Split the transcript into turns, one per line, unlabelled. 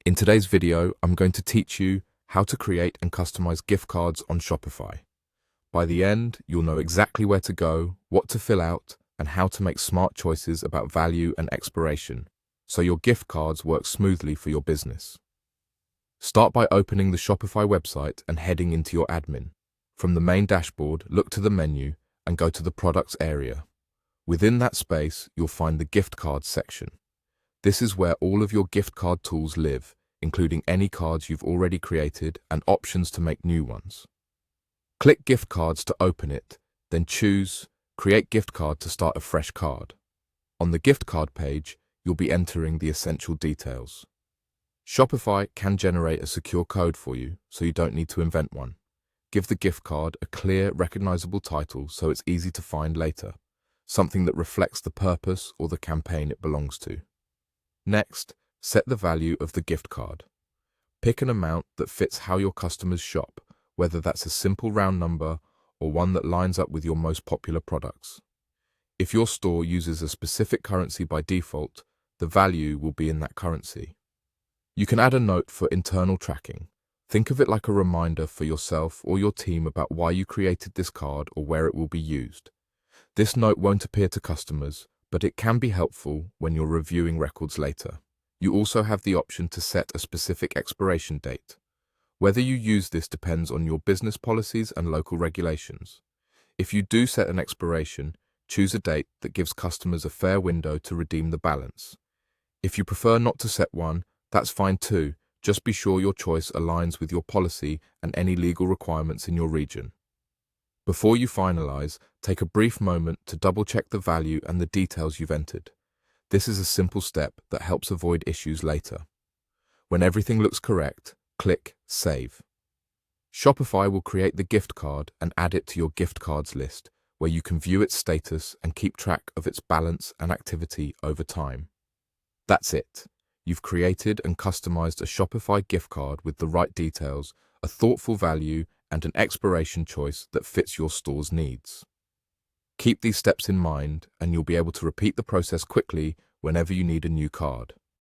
In today's video, I'm going to teach you how to create and customize gift cards on Shopify. By the end, you'll know exactly where to go, what to fill out, and how to make smart choices about value and expiration, so your gift cards work smoothly for your business. Start by opening the Shopify website and heading into your admin. From the main dashboard, look to the menu and go to the Products area. Within that space, you'll find the Gift Cards section. This is where all of your gift card tools live, including any cards you've already created and options to make new ones. Click Gift Cards to open it, then choose Create Gift Card to start a fresh card. On the gift card page, you'll be entering the essential details. Shopify can generate a secure code for you, so you don't need to invent one. Give the gift card a clear, recognizable title so it's easy to find later, something that reflects the purpose or the campaign it belongs to. Next, set the value of the gift card. Pick an amount that fits how your customers shop, whether that's a simple round number or one that lines up with your most popular products. If your store uses a specific currency by default, the value will be in that currency. You can add a note for internal tracking. Think of it like a reminder for yourself or your team about why you created this card or where it will be used. This note won't appear to customers, but it can be helpful when you're reviewing records later. You also have the option to set a specific expiration date. Whether you use this depends on your business policies and local regulations. If you do set an expiration, choose a date that gives customers a fair window to redeem the balance. If you prefer not to set one, that's fine too. Just be sure your choice aligns with your policy and any legal requirements in your region. Before you finalize, take a brief moment to double-check the value and the details you've entered. This is a simple step that helps avoid issues later. When everything looks correct, click Save. Shopify will create the gift card and add it to your gift cards list, where you can view its status and keep track of its balance and activity over time. That's it. You've created and customized a Shopify gift card with the right details, a thoughtful value, and an expiration choice that fits your store's needs. Keep these steps in mind, and you'll be able to repeat the process quickly whenever you need a new card.